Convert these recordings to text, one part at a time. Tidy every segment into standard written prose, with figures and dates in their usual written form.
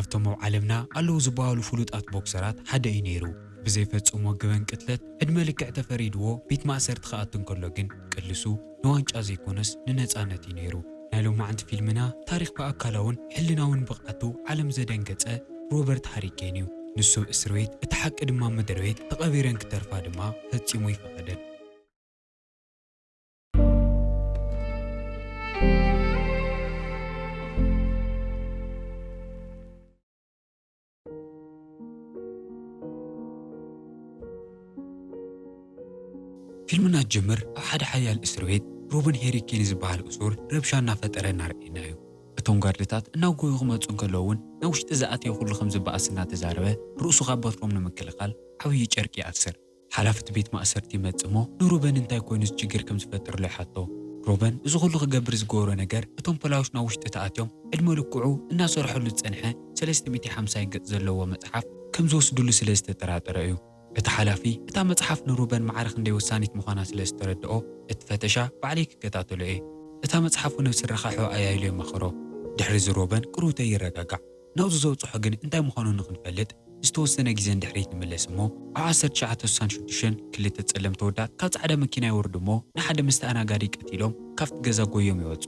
ካብቶም ኣብ ዓለምና ኣለዉ ዝበሃሉ ፍሉጣት ቦክሰራት ሓደ እዩ ነይሩ። ብዘይፈጽሞ ግበን ቅትለት ዕድመ ልክዕ ተፈሪድዎ ቤት ማእሰርቲ ክኣቱ እንከሎ ግን ቅልሱ ንዋንጫ ዘይኮነስ ንነፃነት እዩ ነይሩ። ናይ ሎማዓንቲ ፊልምና ታሪክ ብኣካላውን ሕልናውን ብቕዓቱ ዓለም ዘደንገጸ ሮበርት ሃሪኬን እዩ። ንሱ እስር ቤት እቲ ሓቂ ድማ ምድሪ ቤት ተቐቢረን ክተርፋ ድማ ፈጺሙ ይፈቐደን። ፊልምና ጅምር ኣብ ሓደ ሓያል እስር ቤት ሮበን ሄሪኬን ዝበሃል እሱር ረብሻ እናፈጠረ እናርአና እዩ። እቶም ጋርድታት እናጎዩ ክመፁ እንከለውን ናብ ውሽጢ ዝኣተየ ኩሉ ከም ዝበኣስ እናተዛረበ ርእሱ ካብ በትሮም ንምክልኻል ዓብዪ ጨርቂ ይኣስር። ሓላፍቲ ቤት ማእሰርቲ ይመጽእ እሞ ንሮበን እንታይ ኮይኑ ችግር ከም ዝፈጥርሎ ይሓቶ። ሮበን እዚ ኩሉ ክገብር ዝገበሮ ነገር እቶም ፖላዊስ ናብ ውሽጢ ተኣትዮም ዕድመ ልክዑ እናሰርሐሉ ዝጸንሐ 350 ገጽ ዘለዎ መጽሓፍ ከም ዝወስድሉ ስለ ዝተጠራጠረ እዩ። እቲ ሓላፊ እታ መጽሓፍ ንሮበን ማዕረኽ ክንደይ ወሳኒት ምዃና ስለ ዝተረድኦ እቲ ፈተሻ ባዕለይ ክከታተሎ እየ። እታ መጽሓፍ ነብሲ ረኻሑ ኣያይሉ የማኽሮ። ድሕሪ እዚ ሮበን ቅሩተ ይረጋጋዕ። ናብዚ ዘውፅሖ ግን እንታይ ምዃኑ ንኽንፈልጥ ዝተወሰነ ግዜ እንድሕሪት ንምለስ እሞ ኣብ 1966 ክልተ ጸለምቲ ወዳት ካብ ጻዕዳ መኪና ይወርዱ እሞ ንሓደ መስተኣናጋዲ ቀቲሎም ካብቲ ገዛ ጎዮም ይወፁ።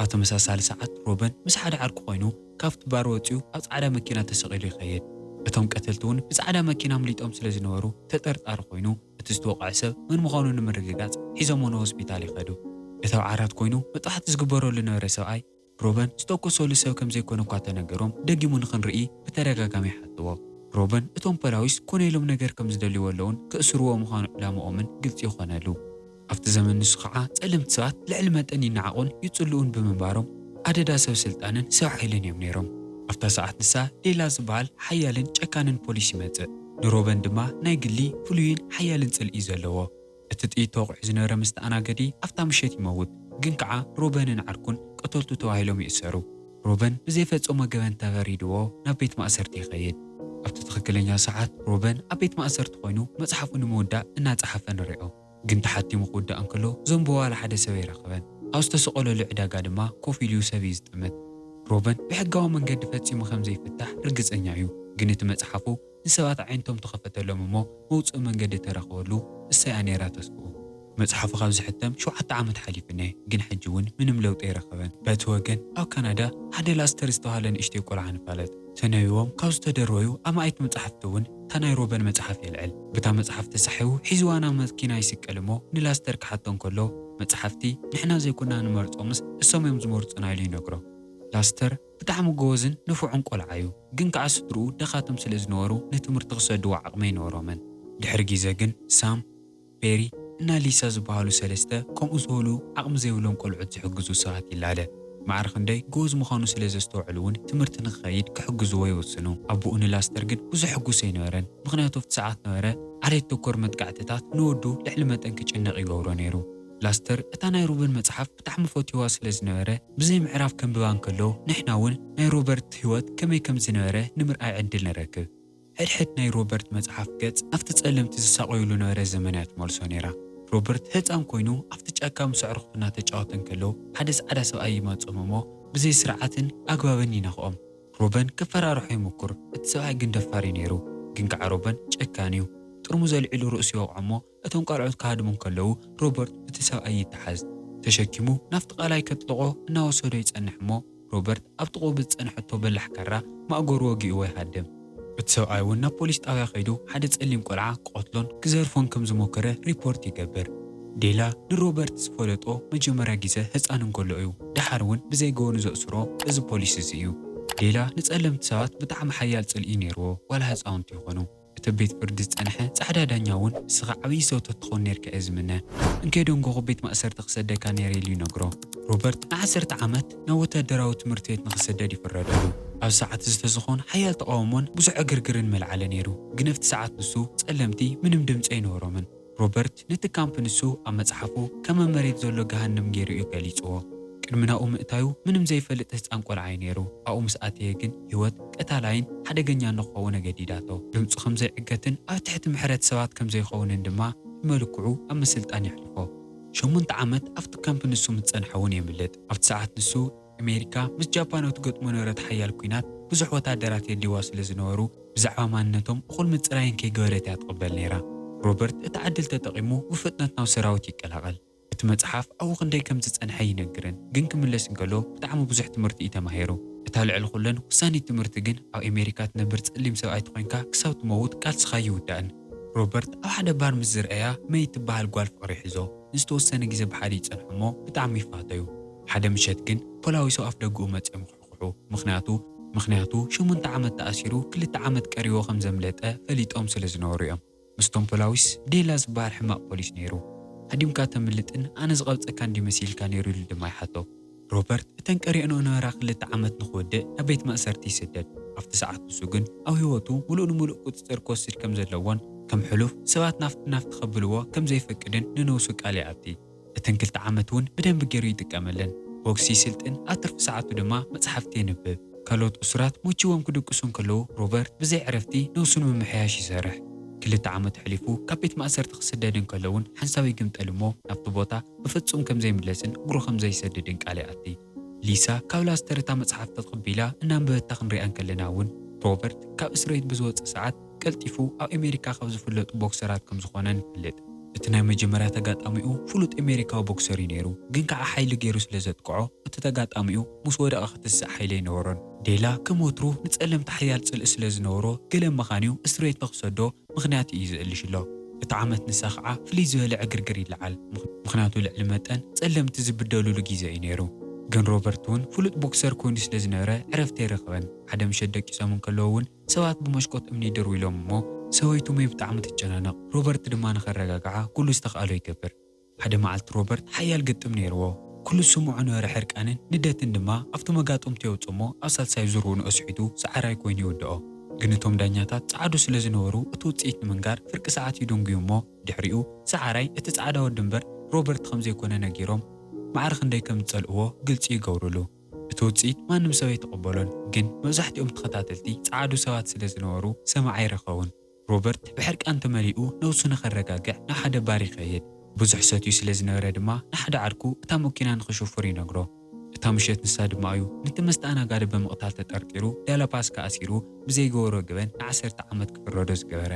ኣብ ተመሳሳሊ ሰዓት ሮበን ምስ ሓደ ዓርቂ ኮይኑ ካብቲ ባር ወፂኡ ኣብ ጻዕዳ መኪና ተሰቒሉ ይኸይድ። እቶም ቀተልቲ እውን ብጻዕዳ መኪና ኣምሊጦም ስለ ዝነበሩ ተጠርጣሪ ኮይኑ እቲ ዝተወቕዐ ሰብ ምን ምዃኑ ንምርግጋጽ ሒዞሞ ንሆስፒታል ይኸዱ። እቲ ኣብ ዓራት ኮይኑ መጥፋሕቲ ዝግበረሉ ነበረ ሰብኣይ ሮበን ዝተኮሰሉ ሰብ ከም ዘይኮነ እኳ ተነገሮም ደጊሙ ንኽንርኢ ብተደጋጋሚ ይሓትዎ። ሮበን እቶም ፖላዊስ ኮነ ኢሎም ነገር ከም ዝደልይዎ ኣለውን ክእስርዎ ምዃኑ ዕላምኦምን ግልፂ ይኾነሉ። ኣብቲ ዘመን ንሱ ከዓ ጸለምቲ ሰባት ልዕሊ መጠን ይነዓቑን ይጽልኡን ብምንባሮም ኣደዳ ሰብ ስልጣንን ሰብ ሓይልን እዮም ነይሮም። ኣብታ ሰዓት ንሳ ሌላ ዝበሃል ሓያልን ጨካንን ፖሊስ ይመጽእ። ንሮበን ድማ ናይ ግሊ ፍሉይን ሓያልን ጽልኢ ዘለዎ። እቲ ጥይት ተወቂዑ ዝነበረ መስተኣናገዲ ኣብታ ምሸት ይመውት። ግን ከዓ ሮበንን ዓርኩን ቀተልቱ ተባሂሎም ይእሰሩ። ሮበን ብዘይፈጸሞ ገበን ተፈሪድዎ ናብ ቤት ማእሰርቲ ይኸይድ። ኣብቲ ትኽክለኛ ሰዓት ሮበን ኣብ ቤት ማእሰርቲ ኮይኑ መጽሓፉ ንምውዳእ እናጸሓፈ ንሪኦ። ግን ተሓቲሙ ክውዳእ እንከሎ ዘንብዋላ ሓደ ሰብ ይረኸበን። ኣብ ዝተሰቐለሉ ዕዳጋ ድማ ኮፍ ኢሉ ሰብ እዩ ዝጥምት። ሮበን ብሕጋዊ መንገዲ ፈጺሙ ከም ዘይፍታሕ ርግጸኛ እዩ። ግን እቲ መጽሓፉ ንሰባት ዓይነቶም ተኸፈተሎም እሞ መውፅእ መንገዲ ተረኸበሉ እሰያ ነይራ ተስፍኡ። መጽሓፉ ካብ ዝሕተም 7 ዓመት ሓሊፍነ ግን ሕጂ እውን ምንም ለውጢ ይረኸበን። በቲ ወገን ኣብ ካናዳ ሓደ ላስተር ዝተባሃለ ንእሽተይ ቆልዓ ንፋለጥ። ተነቢቦም ካብ ዝተደረዩ ኣማኢት መጽሓፍቲ እውን እታ ናይ ሮበን መጽሓፍ የልዕል። ብታ መጽሓፍ ተሳሒቡ ሒዝዋ ናብ መኪና ይስቀል እሞ ንላስተር ክሓቶ እንከሎ መጽሓፍቲ ንሕና ዘይኮና ንመርጾምስ እሶም እዮም ዝመርጹና ኢሉ ይነግሮ። ላስተር ብጣዕሚ ጎበዝን ንፉዕን ቆልዓ እዩ። ግን ከዓ ስድርኡ ደኻቶም ስለ ዝነበሩ ንትምህርቲ ክሰድዎ ዓቕሚ ይነበሮምን። ድሕሪ ግዜ ግን ሳም፣ ፔሪ እና ሊሳ ዝበሃሉ ሰለስተ ከምኡ ዝበሉ ዓቕሚ ዘይብሎም ቆልዑት ዝሕግዙ ሰባት ይላለ። ማዕረ ክንደይ ጎበዝ ምዃኑ ስለ ዘስተውዕሉ እውን ትምህርቲ ንክኸይድ ክሕግዝዎ ይወስኑ። ኣቦኡ ንላስተር ግን ብዙሕ ሕጉስ ኣይነበረን። ምክንያቱ ኣብቲ ሰዓት ነበረ ዓሌት ተኮር መጥቃዕትታት ንወዱ ልዕሊ መጠን ክጭነቕ ይገብሮ ነይሩ። ላስተር እታ ናይ ሮበን መጽሓፍ ብጣዕሚ ፈትዋ ስለ ዝነበረ ብዘይ ምዕራፍ ከንብባ እንከሎ ንሕና እውን ናይ ሮበርት ህይወት ከመይ ከም ዝነበረ ንምርኣይ ዕድል ንረክብ። ሕድሕድ ናይ ሮበርት መጽሓፍ ገጽ ኣብቲ ጸለምቲ ዝሳቆይሉ ነበረ ዘመናት መልሶ ነይራ። ሮበርት ህፃን ኮይኑ ኣብቲ ጫካ ምስ ኣዕሩኽቱ እናተጫወተ እንከሎ ሓደ ጻዕዳ ሰብኣይ ይመጾም እሞ ብዘይ ስርዓትን ኣግባብን ይነኽኦም። ሮበን ክፈራርሖ ይሙክር። እቲ ሰብኣይ ግን ደፋሪ ነይሩ። ግን ከዓ ሮበን ጨካን እዩ። ጥርሙዝ ኣልዒሉ ርእሱ ይወቅዖ እሞ እቶም ቃልዖት ካሃድሙ እንከለዉ ሮበርት እቲ ሰብኣይ ይተሓዝ። ተሸኪሙ ናፍቲ ቃላይ ከጥልቆ እናወሰዶ ይጸንሕ እሞ ሮበርት ኣብ ጥቕኡ ብዝጸንሐቶ በላሕ ካራ ማእገሩ ወጊእዎ ይሃድም። እቲ ሰብኣይ እውን ናብ ፖሊስ ጣብያ ኸይዱ ሓደ ጸሊም ቆልዓ ክቆትሎን ክዘርፎን ከም ዝሞከረ ሪፖርት ይገብር። ዴላ ንሮበርት ዝፈለጦ መጀመርያ ግዜ ህፃን እንከሎ እዩ። ድሓር እውን ብዘይገበኑ ዘእስሮ እዚ ፖሊስ እዚ እዩ። ዴላ ንጸለምቲ ሰባት ብጣዕሚ ሓያል ጽልኢ ነይርዎ ዋላ ህፃውንቲ ይኾኑ። እቲ ቤት ፍርዲ ዝጸንሐ ጻዕዳ ዳኛ እውን እስኻ ዓብዪ ሰውተት ትኾን ነርካ እየ ዝምነ እንከይደንጎ ቤት ማእሰርቲ ክሰደካ ነይረ ኢሉ ይነግሮ። ሮበርት ን10 ዓመት ናብ ወታደራዊ ትምህርቲ ቤት ንክስደድ ይፍረደሉ። ኣብ ሰዓት ዝተዝኾን ሓያል ተቃውሞን ብዙሕ ዕግርግርን መልዓለ ነይሩ። ግን ኣብቲ ሰዓት ንሱ ጸለምቲ ምንም ድምፂ ኣይነበሮምን። ሮበርት ነቲ ካምፕ ንሱ ኣብ መጽሓፉ ከመ መሬት ዘሎ ገሃንም ገይሩ እዩ ገሊጽዎ። ቅድሚ ናብኡ ምእታዩ ምንም ዘይፈልጥ ህፃን ቆልዓ ነይሩ። ኣብኡ ምስ ኣተየ ግን ህይወት ቀታላይን ሓደገኛ ንኽኸውን ገዲዳቶ። ድምፁ ከም ዘይዕገትን ኣብ ትሕቲ ምሕረት ሰባት ከም ዘይኸውንን ድማ ብመልክዑ ኣብ ምስልጣን ይሕልፎ። 8 ዓመት ኣብቲ ካምፕ ንሱ ምትጸንሐ እውን የምልጥ። ኣብቲ ሰዓት ንሱ ኣሜሪካ ምስ ጃፓን እትገጥሞ ነበረት ሓያል ኩናት ብዙሕ ወታደራት የድዋ ስለ ዝነበሩ ብዛዕባ ማንነቶም እኹል ምፅራይን ከይገበረት እያ ትቕበል ነይራ። ሮበርት እቲ ዓድል ተጠቒሙ ብፍጥነት ናብ ሰራዊት ይቀላቐል። እቲ መጽሓፍ ኣብኡ ክንደይ ከም ዝጸንሐ ይነግረን፣ ግን ክምለስ እንከሎ ብጣዕሚ ብዙሕ ትምህርቲ እዩ ተማሂሩ። እታ ልዕሊ ኩለን ውሳኒት ትምህርቲ ግን ኣብ ኣሜሪካ ትነብር ጸሊም ሰብኣይ ኮይንካ ክሳብ ትመውት ቃልስኻ ይውዳእን። ሮበርት ኣብ ሓደ ባር ምስ ዝረአያ መይ ትበሃል ጓል ፍቕሪ ሒዞ ንዝተወሰነ ግዜ ብሓደ ይጸንሑ እሞ ብጣዕሚ ይፋተዩ። ሓደ ምሸት ግን ፖላዊሶ ኣፍ ደጉኡ መፅኦም ክሕኩሑ ምክንያቱ 8 ዓመት ተኣሲሩ 2 ዓመት ቀሪቦ ከም ዘምለጠ ፈሊጦም ስለ ዝነበሩ እዮም። ምስቶም ፖላዊስ ዴላ ዝበሃል ሕማቕ ፖሊስ ነይሩ። ሃዲምካ ተምልጥን ኣነ ዝቐብፀካ እንዲመሲልካ ነይሩ ኢሉ ድማ ይሓቶ። ሮበርት እተን ቀሪአኖ ነበራ 2 ዓመት ንክወድእ ናብ ቤት ማእሰርቲ ይስደድ። ኣብቲ ሰዓት ንሱ ግን ኣብ ህይወቱ ሙሉእ ንምሉእ ቁፅጥር ክወስድ ከም ዘለዎን ከም ሕሉፍ ሰባት ናፍቲ ኸብልዎ ከም ዘይፈቅድን ንነብሱ ቃል ይኣቲ። እተን 2 ዓመት እውን ብደንቢ ገይሩ ይጥቀመለን። ቦክሲ ይስልጥን፣ ኣብ ትርፊ ሰዓቱ ድማ መጽሓፍቲ የንብብ። ካልኦት እሱራት ሞችዎም ክድቅሱ እንከለዉ ሮበርት ብዘይ ዕረፍቲ ነብሱ ንምምሕያሽ ይሰርሕ። 2 ዓመት ሕሊፉ ካብ ቤት ማእሰርቲ ክስደድ እንከለውን ሓንሳብ ይግምጠል እሞ ናብቲ ቦታ ብፍጹም ከም ዘይምለስን እግሩ ከም ዘይሰድድን ቃል ይኣቲ። ሊሳ ካብ ላስተርታ መጽሓፍ ተቐቢላ እናንበበታ ክንሪኣ ከለና እውን ሮበርት ካብ እስራኤል ብዝወፅእ ሰዓት ቀልጢፉ ኣብ ኣሜሪካ ካብ ዝፍለጡ ቦክሰራት ከም ዝኾነ ንፈልጥ። እቲ ናይ መጀመርያ ተጋጣሚኡ ፍሉጥ ኣሜሪካዊ ቦክሰር እዩ ነይሩ፣ ግን ከዓ ሓይሊ ገይሩ ስለ ዘጥቅዖ እቲ ተጋጣሚኡ ምስ ወደቐ ክትስእ ሓይሊ ይነበሮን። ዴላ ከም ወትሩ ንጸለምቲ ሓያል ጽልኢ ስለ ዝነበሮ ገለ መኻንዩ እስራኤል ንኽሰዶ ምክንያት እዩ ዝእልሽ ኣሎ። እቲ ዓመት ንሳ ከዓ ፍልይ ዝበለ ዕግርግር ይለዓል፣ ምክንያቱ ልዕሊ መጠን ጸለምቲ ዝብደልሉ ግዜ እዩ ነይሩ። ግን ሮበርት እውን ፍሉጥ ቦክሰር ኮይኑ ስለ ዝነበረ ዕረፍቲ ይረኽበን። ሓደ ምሸት ደቂሶም እንከለዉ እውን ሰባት ብመሽኮት እምኒ ይድሩ ኢሎም እሞ ሰበይቱ መይ ብጣዕሚ ትጨናነቕ። ሮበርት ድማ ንኸረጋግዓ ኩሉ ዝተኻእሎ ይገብር። ሓደ መዓልቲ ሮበርት ሓያል ግጥም ነይርዎ። ኩሉ ስሙዑ ነበረ ሕርቃንን ንደትን ድማ ኣብቲ መጋጦምቲ የውፅ እሞ ኣብ ሳልሳይ ዙርኡ ንኣስሒቱ ሰዓራይ ኮይኑ ይወድኦ። ግን እቶም ዳኛታት ጻዕዱ ስለ ዝነበሩ እቲ ውፅኢት ንምንጋር ፍርቂ ሰዓት ይድንጉዩ እሞ ድሕሪኡ ሰዓራይ እቲ ጻዕዳ ወዲ እምበር ሮበርት ከም ዘይኮነ ነጊሮም ማዕረ ክንደይ ከም ዝጸልእዎ ግልፂ ይገብሩሉ። እቲ ውፅኢት ማንም ሰብ ኣይተቐበሎን፣ ግን መብዛሕትኦም ተኸታተልቲ ጻዕዱ ሰባት ስለ ዝነበሩ ሰማዕ ኣይረኸቡን። ሮበርት ብሕርቃን ተመሊኡ ነብሱ ንኸረጋግዕ ናብ ሓደ ባር ይኸይድ። ብዙሕ ሰትዩ ስለ ዝነበረ ድማ ንሓደ ዓድኩ እታ መኪና ንኽሽፍር ይነግሮ። እታ ምሸት ንሳ ድማ እዩ ነቲ መስተኣናጋዲ ብምቕታል ተጠርጢሩ ዳላፓስካ ኣሲሩ ብዘይገበሮ ግበን ን10 ዓመት ክፍረዶ ዝገበረ።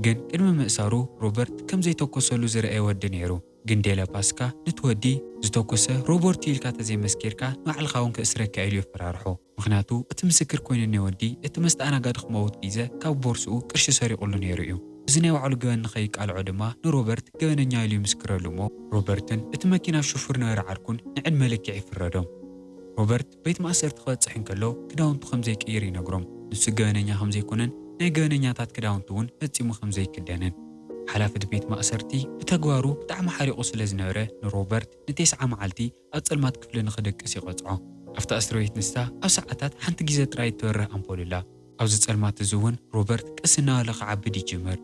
ግን ቅድሚ ምእሳሩ ሮበርት ከም ዘይተኮሰሉ ዝረአየ ወዲ ነይሩ። ግን ዳላፓስካ ነቲ ወዲ ዝተኮሰ ሮበርት ኢልካ ተዘይመስኪርካ ንባዕልኻ እውን ክእስረካ ኢሉ ይፈራርሖ። ምክንያቱ እቲ ምስክር ኮይኑ ነወዲ እቲ መስተኣናጋዲ ክመውት ግዜ ካብ ቦርስኡ ቅርሺ ሰሪቑሉ ነይሩ እዩ። እዚ ናይ ባዕሉ ገበን ንኸይቃልዖ ድማ ንሮበርት ገበነኛ ኢሉ ይምስክረሉ እሞ ሮበርትን እቲ መኪና ሽፉር ነበረ ዓርኩን ንዕድመ ልክዕ ይፍረዶም። ሮበርት ቤት ማእሰርቲ ክበፅሕ እንከሎ ክዳውንቱ ከም ዘይቅይር ይነግሮም። ንሱ ገበነኛ ከም ዘይኮነን ናይ ገበነኛታት ክዳውንቱ እውን ፈፂሙ ከም ዘይክደንን። ሓላፊ እቲ ቤት ማእሰርቲ ብተግባሩ ብጣዕሚ ሓሪቑ ስለ ዝነበረ ንሮበርት ን9 መዓልቲ ኣብ ጸልማት ክፍሊ ንኽደቅስ ይቐፅዖ። ኣብታ እስራኤል ንስታ ኣብ ሰዓታት ሓንቲ ግዜ ጥራይ ትበርህ ኣምፖልላ። ኣብዚ ጸልማት እዚ እውን ሮበርት ቀስ እናበለ ክዓብድ ይጅምር።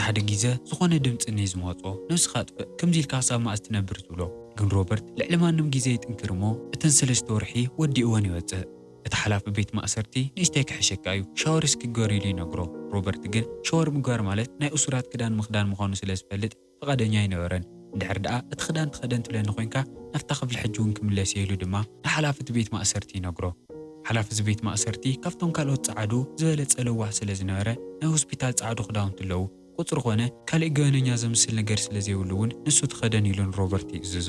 ሓደ ግዜ ዝኾነ ድምፂ እኒ ዝመፆ ነብስኻ ጥፍእ ከምዚ ኢልካ ክሳብ ማእስ ትነብር ዝብሎ። ግን ሮበርት ልዕሊ ማንም ግዜ ይጥንክር እሞ እተን 3 ወርሒ ወዲእዎን ይወፅእ። እቲ ሓላፊ ቤት ማእሰርቲ ንእሽተይ ክሕሸካ እዩ ሻወር እስክግበር ኢሉ ይነግሮ። ሮበርት ግን ሻወር ምግባር ማለት ናይ እሱራት ክዳን ምኽዳን ምዃኑ ስለ ዝፈልጥ ፈቓደኛ ኣይነበረን። እንድሕር ደኣ እቲ ክዳን ትኸደን ትብለኒ ኮይንካ ናፍታ ክፍሊ ሕጂ እውን ክምለስ ኢሉ ድማ ንሓላፊ እቲ ቤት ማእሰርቲ ይነግሮ። ሓላፊ እዚ ቤት ማእሰርቲ ካብቶም ካልኦት ጻዕዱ ዝበለፀ ለዋሕ ስለ ዝነበረ ናይ ሆስፒታል ጻዕዱ ክዳውንቲ ኣለዉ። ቁፅሪ ኮነ ካልእ ገበነኛ ዘምስል ነገር ስለ ዘይብሉ እውን ንሱ ትኸደን ኢሉን ሮበርት ይእዝዞ።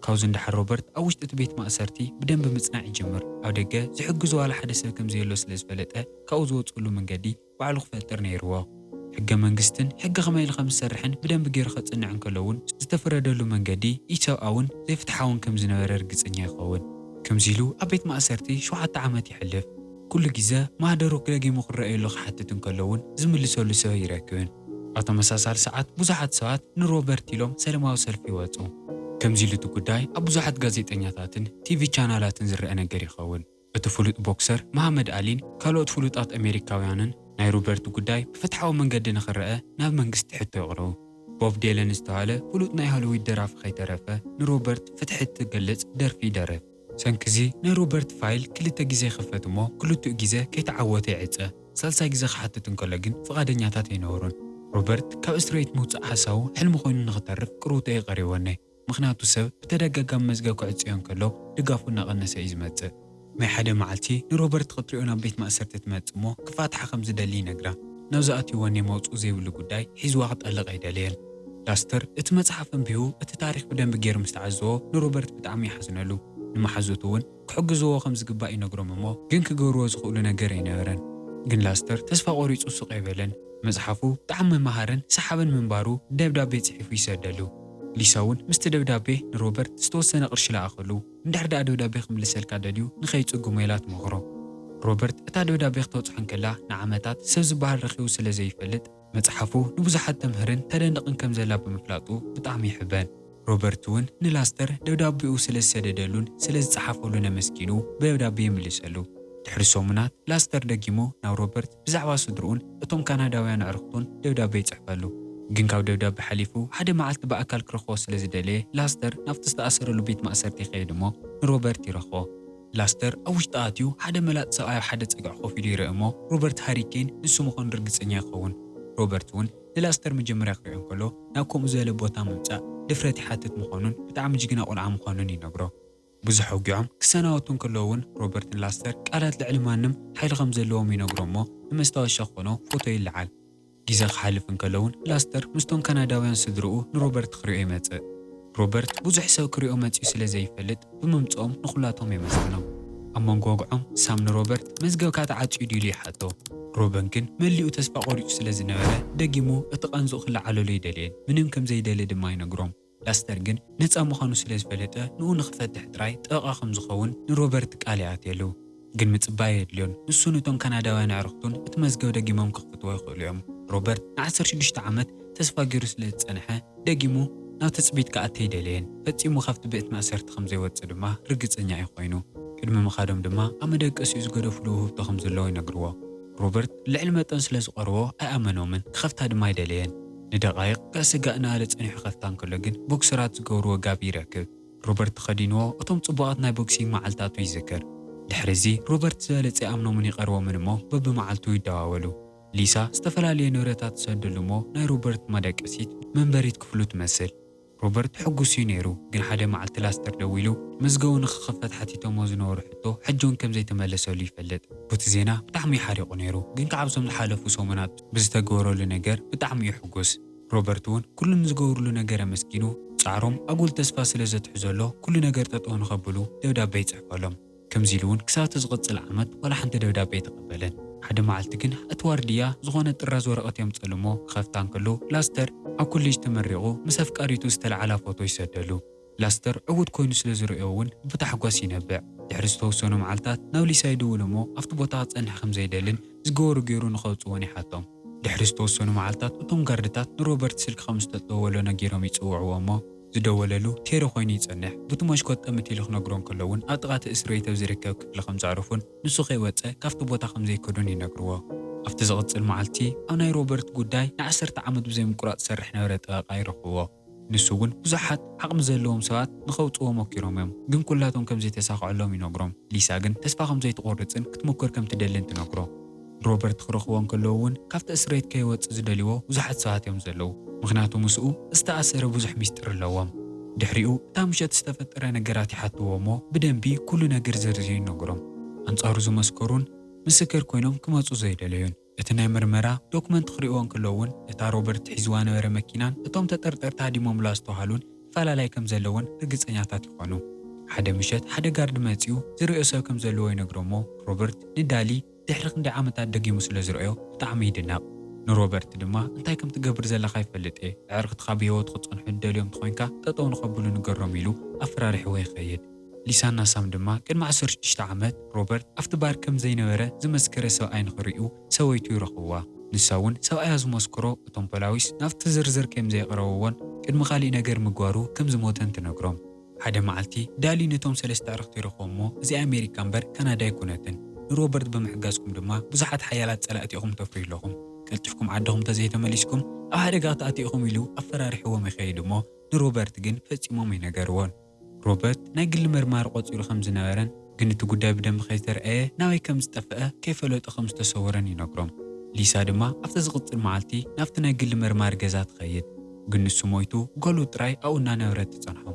ካብዚ እንዳሓር ሮበርት ኣብ ውሽጢ እቲ ቤት ማእሰርቲ ብደንቢ ምጽናዕ ይጅምር። ኣብ ደገ ዝሕግዞ ዋላ ሓደ ሰብ ከም ዘየሎ ስለ ዝፈለጠ ካብኡ ዝወፅሉ መንገዲ ባዕሉ ክፈልጥር ነይርዎ። ሕገ መንግስትን ሕጊ ከመይ ኢሉ ከም ዝሰርሕን ብደንቢ ገይሩ ከጽንዕ እንከለውን ዝተፈረደሉ መንገዲ ኢሰብኣውን ዘይፍትሓውን ከም ዝነበረ ርግፀኛ ይኸውን። ከምዚ ኢሉ ኣብ ቤት ማእሰርቲ 7 ዓመት ይሕልፍ። ኩሉ ግዜ ማህደሩ ክደጊሙ ክረአየሉ ክሓትት እንከለውን ዝምልሰሉ ሰብ ይረክብን። ኣብ ተመሳሳሊ ሰዓት ብዙሓት ሰባት ንሮበርት ኢሎም ሰላማዊ ሰልፊ ይወፁ። ከምዚ ኢሉ እቲ ጉዳይ ኣብ ብዙሓት ጋዜጠኛታትን ቲቪ ቻናላትን ዝረአ ነገር ይኸውን። እቲ ፍሉጥ ቦክሰር መሃመድ ኣሊን ካልኦት ፍሉጣት ኣሜሪካውያንን ናይ ሮበርት ጉዳይ ብፍትሓዊ መንገዲ ንኽረአ ናብ መንግስቲ ሕቶ የቕረቡ። ቦብ ዴለን ዝተባሃለ ፍሉጥ ናይ ሆሊውድ ደራፊ ከይተረፈ ንሮበርት ፍትሒ ትገልጽ ደርፊ ይደርፍ። ሰንኪዚ ናይ ሮበርት ፋይል 2 ግዜ ይኽፈት እሞ ክልቲኡ ግዜ ከይተዓወተ ይዕፀ። ሳልሳይ ግዜ ክሓትት እንከሎ ግን ፈቓደኛታት ኣይነበሩን። ሮበርት ካብ እስራኤል ምውፃእ ሓሳቡ ሕልሚ ኮይኑ ንኽተርፍ ቅርውቶ የቐሪቦኒ። ምክንያቱ ሰብ ብተደጋጋሚ መዝገብ ክዕፅዮ እንከሎ ድጋፉ እናቐነሰ እዩ ዝመፅእ። ما حدا معلتي نروبرت خطريونا بيت مأسرت تمو كفاتحة خمز دلي نقرا نوزاتي واني موت زي ولو قداي حيز وقت ألغ عيدالين لاستر اتمتحفن بيو التاريخ بدن بغير مستعزو نروبرت بتعمي حزنلو نما حزوتون كحجزو خمز قبائي نقرم مو جن كجورو زخولو نقر ينهرن جن لاستر تسفى قريص السوق يبلن مزحفو تعمي مهارن سحبن من بارو دبدابي صحيفو يسدلو ليساون مستدبدابي نروبرت ستوسنا قرش لا اخلو ندحر دبدابي خملسل كادليو نخيصو ميلات مغرو روبرت اتا دبدابي توصحن كلا نعمتات سبز بحال رخيو سلا زيفلط مصحفو نبزحات تمهرن تدنقن كم زلا بمفلاطو بطعم يحبان روبرت ون نلاستر دبدابيو سلا سددلون سلا صحفولو نمسكينو بدبدابي مليسلو تحرسومنات لاستر دقيمو نا روبرت بزعوا صدرون اتوم كندا عرقتون دبدابي يصحفلو جن كاو دبداب حليفو حدا معلت بأكل كرخو سلازدلي لاستر نفط استأثر لبيت مأسرتي خيدمو روبرت يرخو لاستر أوش تاتيو حدا ملات سقايو حدا تقع خوفي لي رقمو روبرت هاريكين نسو مخون رقصنيا خون روبرت ون لاستر مجمريا قيون كلو ناكو مزالي بوتا ممتع دفرتي حاتت مخونون بتعم جيجنا قلعا مخونون ينقرو بزحو قيام كساناوتون كلوون روبرت لاستر قالت لعلمانم حيل غمزلوهم ينقرومو نمستوى الشخونو فوتو يلعال جيزا خالفن كلون لاستر مستون كنداويان صدرؤو نروبرت خريو يمص روبرت بوزح سو كريو مصي سلا زيفلط بممصوم نخلاتهم يمسكنو اما غوغعم سام روبرت مزغو كاتعاچي ديلي حاتو روبن كن مليو تسفا قريو سلا زنبره دغيمو اتقنزو خلعلو يدلين منم كم زيدل دما ينغروم لاستر كن نصا مخانو سلا زفلطه نو نخفتح تراي طقا خم زخون نروبرت قاليات يلو ግን ምጽባይ የድልዮን ንሱ ነቶም ካናዳውያን አዕርክቱን እቲ መዝገብ ደጊሞም ክኽፍትዎ ይኽእሉ እዮም روبرت 16 ዓመት ተስፋ ገይሩ ስለ ዝጸንሐ ደጊሙ ናብ ተጽቢት ከኣተ ይደልየን ፈጺሙ ኻፍቲ ቤት ማእሰርቲ ከም ዘይወጽእ ድማ ርግጸኛ ይኾይኑ ቅድሚ ምኻዶም ድማ ኣብ መደቀሲኡ ዝገደፍሉ ውህብቶ ከም ዘለዎ ይነግርዎ روبرت ልዕሊ መጠን ስለ ዝቐርቦ ኣይኣመኖምን ክኸፍታ ድማ ይደልየን ንደቓይቕ ከስጋእና ለጸኒሑ ኸፍታን ከሎ ግን ቦክሰራት ዝገብርዎ ጋቢ ይረክብ روبرت خدينو እቶም ጽቡቓት ናይ ቦክሲንግ መዓልታቱ ይዝክር ድሕሪዚ روبرت ዘለጸ ኣምኖምን ይቐርቦ ምንሞ በብመዓልቱ ይደዋወሉ ليسا استفلالي نورتات سندلمو ناي روبرت مدقسيت منبريت كفلو تمثل روبرت حقوسي نيرو جن حدا مع التلاستر دويلو مزقو نخفت حتيتو موزنو رحتو حجون كم زي تملسو لي فلت بوت زينا بطعمي حريقو نيرو جن كعبزم الحالفو سومنات بزتقورو لنجر بطعمي حقوس روبرتون كل نزقورو لنجر مسكينو صعروم أقول تسفا سلازت حزولو كل نجر تطون خبلو دودا بيت عفالهم كم زيلون كسات زغط العمد ولا حنت دودا بيت قبلن حدا معلت كن أتوارديا زغونة الرز ورقات يوم تسلمو خافتان كلو لاستر أو كلش تمرقو مساف قريتو ستل على فوتو يسدلو لاستر عود كوينو سلازرقوون بتحقواس ينبع دحرستو سونو معلتات ناولي سايدولمو أفتبوتات أنح خمزيدلن زغورو غيرو نخوصواني حاتم دحرستو سونو معلتات وطم قردتات نروبرت سلك خمستتو ولو نجيرهم يتصوعوامو زدوللو تيرو خويني يصنح بتماشكوت امتي لخ نغرون كلون اطغات اسريته زركب كفل خمس عرفون نسو خيوصه كافت بوتا خمزي كدون ينغروا افت زغصل معلتي او ناي روبرت غداي ن10 عمد بزي مقراط سرح نبرت قايرخوا نسوون بزحات عقم زلوهم سوات نخوصو موكيروم ግን كلاتهم كمزي تساقعلهم ينغروم ليسا ግን تسفا خمزي تقورصن كتمكر كم تدلن تنغرو روبرت خرخوان كلون كافت اسريت كيوص زدليو بزحات ساعات يوم زلو مغناتو مسؤو استأثر بوزح ميستر اللوام دحريو تامشت استفتر نجرات حتوامو بدنبي كل نجر زرزين نجرم أنصارو زمسكرون مسكر كوينهم كما تزايدليون اتناي مرمرة دوكمنت خريوان كلون اتا روبرت حزوان ورا مكينان اتوم تطرطر تادي مملاستو حالون فلا لاي كم زلون رغصنياتات يخونو حدا مشت حدا غارد ماتيو زريو سب كم زلو ينجرمو روبرت ندالي دحرق ند عامتات دغيمو سلازريو طعمي دنا نروبرت دما انتاي كم تقبر زلا خايف فلتي عرقت خبيوت قصن حد اليوم تخوينكا تطون قبلو نقرميلو افراري حوي خيد لساننا سام دما كن مع 16 عامت روبرت افتبار كم زينوره زمسكر سو اين خريو سويتو يرخوا نساون سو اياز مسكرو اتوم بلاويس نافت زرزر كم زي قروون كن مخالي نجر مغوارو كم زموتن تنقرم حدا معلتي دالي نتوم سلسته عرقت يرخومو زي امريكان بر كندا يكونتن روبرت بمحجازكم دما بزحت حيالات صلاتيكم تفري لكم كلتفكم عدهم تزيت مليسكم أهرجات أتيهم يلو أفرارح هو مخيدمو نروبرت جن فتيمو من نجارون روبرت نقل مرمار قصير 5 نوارن جن تجدا بدم خيتر ناوي كم استفقه كيف لو تخمس تصورن ينقرم ليسا دما أفتز قط المعلتي نفت نقل مرمار جزات خيد جن سمويتو قالوا تراي أو نانورت تصنحهم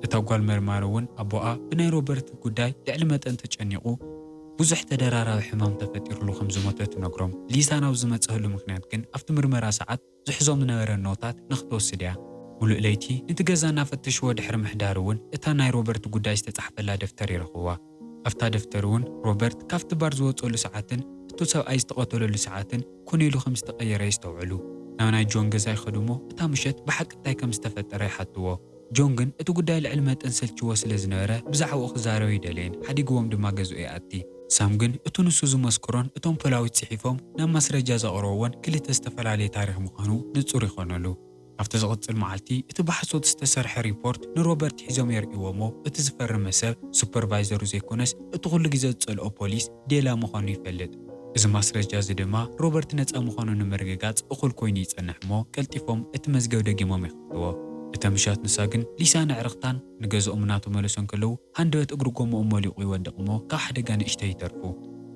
እታ ጓል መርማር እውን ኣቦኣ ብናይ ሮበርት ጉዳይ ልዕሊ መጠን ተጨኒቑ ብዙሕ ተደራራቢ ሕማም ተፈጢሩሉ ከም ዝሞተ ትነግሮም። ሊሳ ናብ ዝመፅህሉ ምክንያት ግን ኣብቲ ምርመራ ሰዓት ዝሕዞም ዝነበረ ኖታት ንክትወስድ እያ። ሙሉእ ለይቲ ነቲ ገዛ እናፈተሽዎ ድሕሪ ምሕዳር እውን እታ ናይ ሮበርት ጉዳይ ዝተፃሕፈላ ደፍተር ይረኽብዋ። ኣብታ ደፍተር እውን ሮበርት ካብቲ ባር ዝወፀሉ ሰዓትን እቱ ሰብኣይ ዝተቐተለሉ ሰዓትን ኮነ ኢሉ ከም ዝተቐየረ ይስተውዕሉ። ናብ ናይ ጆን ገዛ ይኸዱ እሞ እታ ምሸት ብሓቂ እንታይ ከም ዝተፈጠረ ይሓትዎ። ጆን ግን እቲ ጉዳይ ልዕሊ መጠን ሰልችዎ ስለ ዝነበረ ብዛዕባኡ ክዛረብ ይደልየን ሓዲግዎም ድማ ገዝኡ ይኣቲ። ሳም ግን እቲ ንሱ ዝመስክሮን እቶም ፖላዊት ጽሒፎም ናብ ማስረጃ ዘቕረብዎን ክልተ ዝተፈላለየ ታሪክ ምዃኑ ንጹር ይኾነሉ። ኣብቲ ዝቕፅል መዓልቲ እቲ ብሓሶት ዝተሰርሐ ሪፖርት ንሮበርት ሒዞም የርእይዎሞ እቲ ዝፈርመ ሰብ ሱፐርቫይዘሩ ዘይኮነስ እቲ ኩሉ ግዜ ዝጸልኦ ፖሊስ ዴላ ምዃኑ ይፈልጥ። እዚ ማስረጃ እዚ ድማ ሮበርት ነፃ ምዃኑ ንምርግጋጽ እኹል ኮይኑ ይጸንሕ እሞ ቀልጢፎም እቲ መዝገብ ደጊሞም ይኽፍትዎ። እታ ምሻት ንሳ ግን ሊሳ ንዕርኽታን ንገዝኦም እናተመለሱ ከለዉ ሃንደበት እግሪ ጎምኦም መሊቑ ይወድቕ እሞ ካብ ሓደጋ ንእሽተይ ይተርፉ።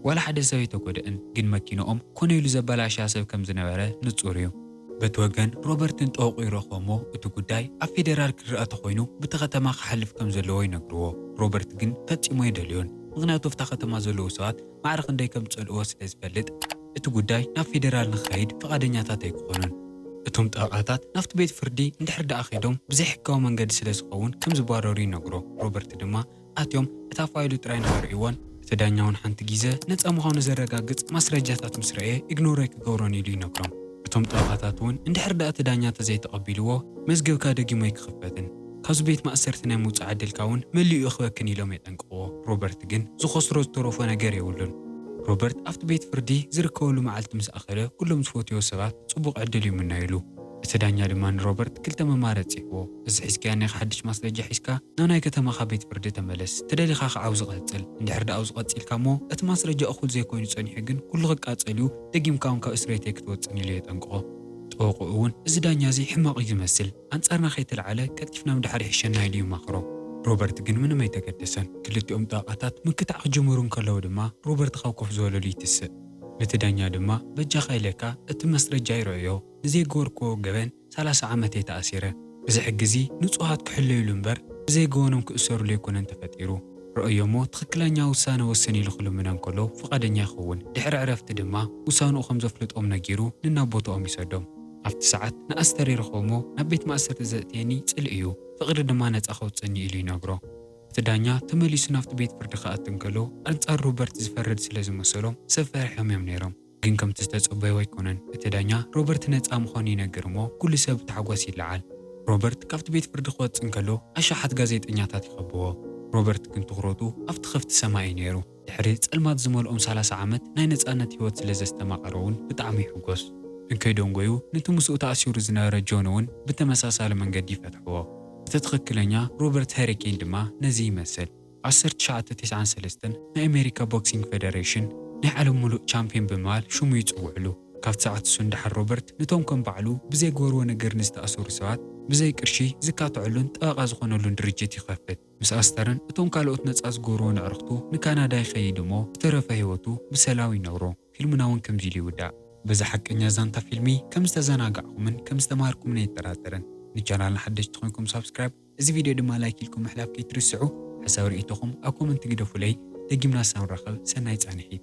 ዋላ ሓደ ሰብ ኣይተጎድአን፣ ግን መኪንኦም ኮነ ኢሉ ዘበላሻ ሰብ ከም ዝነበረ ንጹር እዩ። በቲ ወገን ሮበርትን ጠውቑ ይረኽቦ እሞ እቲ ጉዳይ ኣብ ፌደራል ክርአ ተኾይኑ በቲ ከተማ ክሓልፍ ከም ዘለዎ ይነግርዎ። ሮበርት ግን ፈጺሞ የደልዮን፣ ምክንያቱ ኣብታ ከተማ ዘለዉ ሰባት ማዕርኽ ክንደይ ከም ዝጸልእዎ ስለ ዝፈልጥ እቲ ጉዳይ ናብ ፌደራል ንኽኸይድ ፈቓደኛታት ኣይክኾኑን። እቶም ጠበቃታት ናብቲ ቤት ፍርዲ እንድሕር ደኣ ኸይዶም ብዘይ ሕጋዊ መንገዲ ስለ ዝኸውን ከም ዝባረሩ ይነግሮ። ሮበርት ድማ ኣትዮም እታ ፋይሉ ጥራይ ንኸርእይዎን እቲ ዳኛ እውን ሓንቲ ግዜ ነፃ ምዃኑ ዘረጋግጽ ማስረጃታት ምስ ረአየ ኢግኖር ክገብሮን ኢሉ ይነግሮም። እቶም ጠበቃታት እውን እንድሕር ደኣ እቲ ዳኛ ተዘይተቐቢልዎ መዝገብካ ደጊሞ ይክኽፈትን ካብዚ ቤት ማእሰርቲ ናይ ምውፃእ ዕድልካ እውን መሊኡ ክበክን ኢሎም የጠንቅቕዎ። ሮበርት ግን ዝኸስሮ ዝተረፈ ነገር የብሉን። ሮበርት ኣብቲ ቤት ፍርዲ ዝርከበሉ መዓልቲ ምስ ኣኸለ ኩሎም ዝፈትዮ ሰባት ጽቡቕ ዕድል ይምነይሉ። እቲ ዳኛ ድማ ንሮበርት ክልተ መማረፂ ይህቦ። እዚ ሒዝካ ናይ ሓድሽ ማስረጃ ሒዝካ ናብ ናይ ከተማኻ ቤት ፍርዲ ተመለስ፣ ተደሊኻ ክዓው ዝቐጽል እንድሕር ደኣ ዝቐፂልካ እሞ እቲ ማስረጃ እኹል ዘይኮይኑ ጸኒሑ ግን ኩሉ ክቃጸልዩ ደጊምካ እውን ካብ እስረተይ ክትወፅን ኢሉ የጠንቅቖ። ጠወቑ እውን እዚ ዳኛ እዚ ሕማቕ እዩ ዝመስል፣ ኣንጻርና ከይተለዓለ ቀልጢፍና ምድሓር ይሕሸና ኢሉ ይማኽሮ። ሮበርት ግን ምንም ኣይተገደሰን። ክልቲኦም ጠበቃታት ምክታዕ ክጅምሩ ከለዉ ድማ ሮበርት ካብ ኮፍ ዝበለሉ ይትስእ። ነቲ ዳኛ ድማ በጃኻ ኢለካ እቲ መስረጃ ይረአዮ ብዘይገበርክዎ ገበን 30 ዓመት ተኣሲረ። እዚ ሕጊ ንጹሃት ክሕለዩሉ እምበር ብዘይገበኖም ክእሰሩሉ ኣይኮነን ተፈጢሩ። ረአዮ እሞ ትኽክለኛ ውሳነ ወሰን ኢሉ ክልምኖም ከሎ ፈቓደኛ ይኸውን። ድሕሪ ዕረፍቲ ድማ ውሳንኡ ከም ዘፍልጦም ነጊሩ ንናቦትኦም ይሰዶም። ኣብቲ ሰዓት ንኣስተር ይረኽቦ እሞ ናብ ቤት ማእሰርቲ ዘእትየኒ ጽልእ እዩ፣ ፍቕሪ ድማ ነፃ ከውፅኒ ኢሉ ይነግሮ። እቲ ዳኛ ተመሊሱ ናብቲ ቤት ፍርዲ ክኣትን ከሎ ኣንጻር ሮበርት ዝፈርድ ስለ ዝመሰሎም ሰብ ፈሪሖም እዮም ነይሮም። ግን ከምቲ ዝተጸበዮ ኣይኮነን። እቲ ዳኛ ሮበርት ነፃ ምዃኑ ይነግር እሞ ኩሉ ሰብ ብታሕጓስ ይለዓል። ሮበርት ካብቲ ቤት ፍርዲ ክወፅን ከሎ ኣሽሓት ጋዜጠኛታት ይኸብዎ። ሮበርት ግን ትኹረቱ ኣብቲ ክፍቲ ሰማይ እዩ ነይሩ። ድሕሪ ጸልማት ዝመልኦም 30 ዓመት ናይ ነፃነት ህይወት ስለ ዘስተማቐረ እውን ብጣዕሚ ይሕጎስ። እንከይዶም ጎዩ ነቲ ምስኡ ተኣሲሩ ዝነበረ ጆን እውን ብተመሳሳሊ መንገዲ ይፈትሕዎ። እቲ ትኽክለኛ ሮበርት ሄሪኬን ድማ ነዚ ይመስል። 1993 ናይ ኣሜሪካ ቦክሲንግ ፌደሬሽን ናይ ዓለም ሙሉእ ቻምፒዮን ብምባል ሽሙ ይጽውዕሉ። ካብቲ ሰዓት እሱ እንድሓር ሮበርት ነቶም ከም ባዕሉ ብዘይገበርዎ ነገር ንዝተኣሰሩ ሰባት ብዘይ ቅርሺ ዝካትዕሉን ጠበቓ ዝኾነሉን ድርጅት ይኸፍት። ምስ ኣስተርን እቶም ካልኦት ነፃ ዝገበርዎ ንዕርኽቱ ንካናዳ ይኸይድ እሞ ዝተረፈ ህይወቱ ብሰላም ይነብሮ። ፊልምና እውን ከምዚ ኢሉ ይውዳእ። በዛ ሓቀኛ ዛንታ ፊልሚ ከም ዝተዘናጋዕኩምን ከም ዝተማሃርኩምን ኣይጠራጠርን። ንቻናልና ሓደሽቲ ኮይንኩም ሳብስክራይብ፣ እዚ ቪድዮ ድማ ላይክ ኢልኩም ምሕላፍ ከይትርስዑ። ሓሳብ ርእይቶኹም ኣብ ኮመንት ግደፉለይ። ደጊምና ሳንራኸብ ሰናይ ጻንሒት።